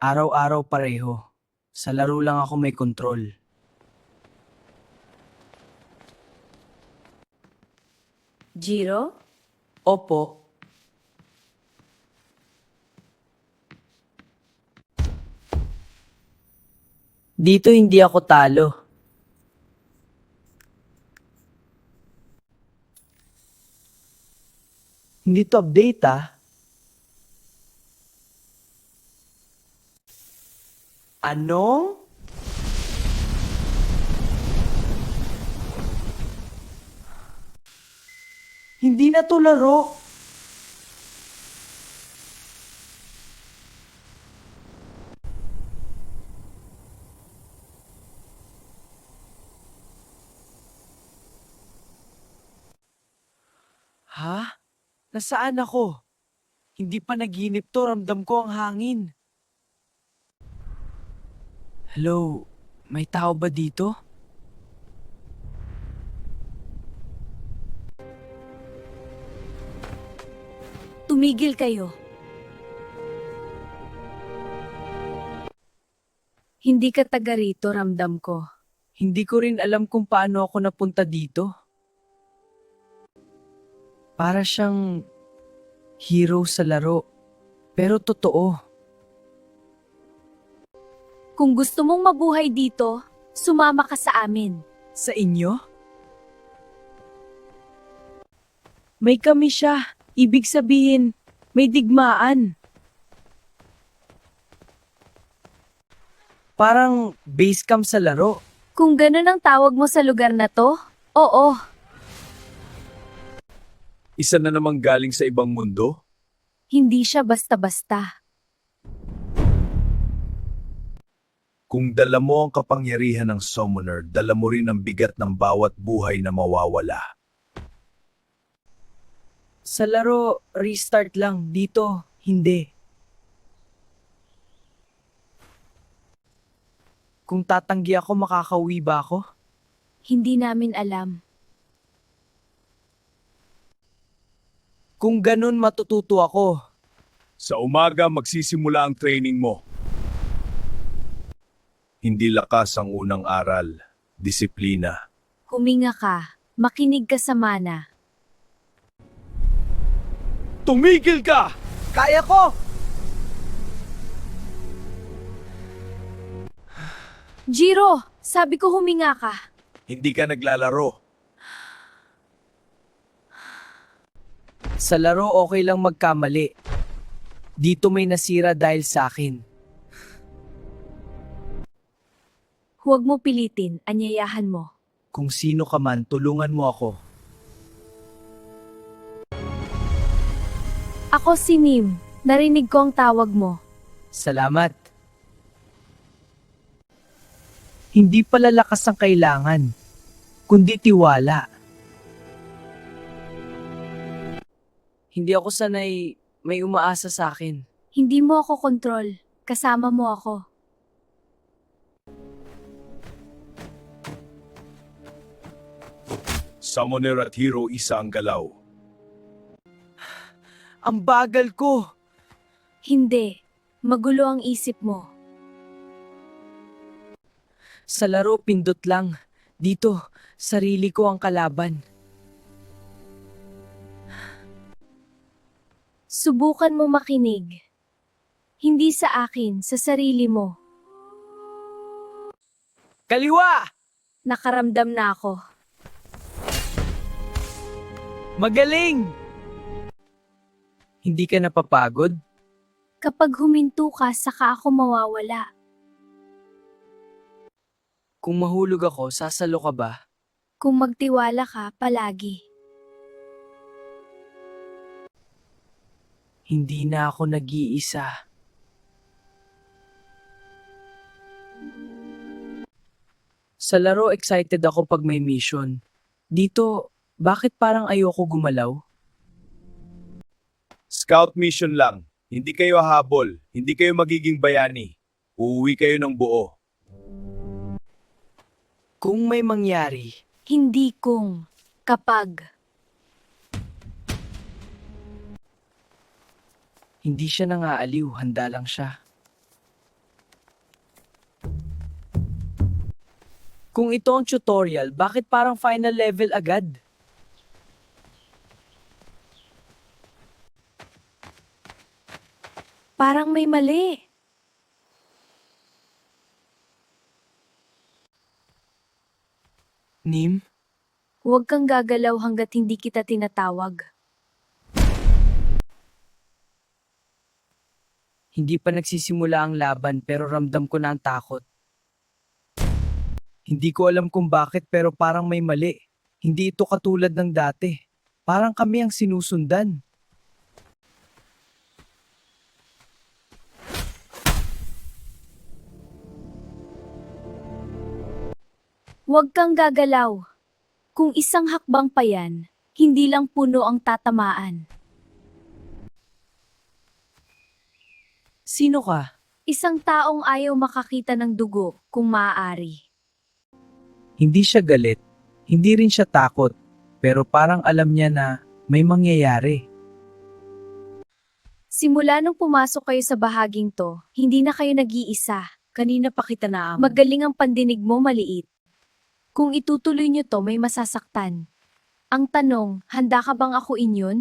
Araw-araw pareho. Sa laro lang ako may kontrol. Jiro? Opo. Dito hindi ako talo. Hindi to update ah. Ano? Hindi na to laro. Ha? Nasaan ako? Hindi pa naginip to, ramdam ko ang hangin. Hello? May tao ba dito? Tumigil kayo. Hindi ka taga rito, ramdam ko. Hindi ko rin alam kung paano ako napunta dito. Para siyang hero sa laro. Pero totoo. Kung gusto mong mabuhay dito, sumama ka sa amin. Sa inyo? May kami siya. Ibig sabihin, may digmaan. Parang base camp sa laro. Kung ganun ang tawag mo sa lugar na to, oo. Isa na namang galing sa ibang mundo? Hindi siya basta-basta. Kung dala mo ang kapangyarihan ng summoner, dala mo rin ang bigat ng bawat buhay na mawawala. Sa laro, restart lang. Dito, hindi. Kung tatanggi ako, makakauwi ba ako? Hindi namin alam. Kung ganun, matututo ako. Sa umaga, magsisimula ang training mo. Hindi lakas ang unang aral, disiplina. Huminga ka. Makinig ka sa mana. Tumigil ka! Kaya ko! Jiro, sabi ko huminga ka. Hindi ka naglalaro. Sa laro, okay lang magkamali. Dito may nasira dahil sa akin. Huwag mo pilitin, anyayahan mo. Kung sino ka man, tulungan mo ako. Ako si Nim. Narinig ko ang tawag mo. Salamat. Hindi pala lakas ang kailangan, kundi tiwala. Hindi ako sanay may umaasa sa akin. Hindi mo ako kontrol. Kasama mo ako. Summoner at hero, isa ang galaw. Ang bagal ko! Hindi. Magulo ang isip mo. Sa laro, pindot lang. Dito, sarili ko ang kalaban. Subukan mo makinig. Hindi sa akin, sa sarili mo. Kaliwa! Nakaramdam na ako. Magaling! Hindi ka napapagod? Kapag huminto ka, saka ako mawawala. Kung mahulog ako, sasalo ka ba? Kung magtiwala ka, palagi. Hindi na ako nag-iisa. Sa laro, excited ako pag may mission. Dito, bakit parang ayoko gumalaw? Scout mission lang. Hindi kayo habol. Hindi kayo magiging bayani. Uuwi kayo ng buo. Kung may mangyari, Hindi kung. Kapag. hindi siya nangaaliw, handa lang siya. Kung ito ang tutorial, bakit parang final level agad? Parang may mali. Nim? Huwag kang gagalaw hanggat hindi kita tinatawag. Hindi pa nagsisimula ang laban pero ramdam ko na ang takot. Hindi ko alam kung bakit pero parang may mali. Hindi ito katulad ng dati. Parang kami ang sinusundan. Huwag kang gagalaw. Kung isang hakbang pa yan, hindi lang puno ang tatamaan. Sino ka? Isang taong ayaw makakita ng dugo kung maaari. Hindi siya galit. Hindi rin siya takot. Pero parang alam niya na may mangyayari. Simula nung pumasok kayo sa bahaging to, hindi na kayo nag-iisa. Kanina pa kita na Magaling ang pandinig mo, maliit. Kung itutuloy nyo to, may masasaktan. Ang tanong, handa ka bang akuin yun?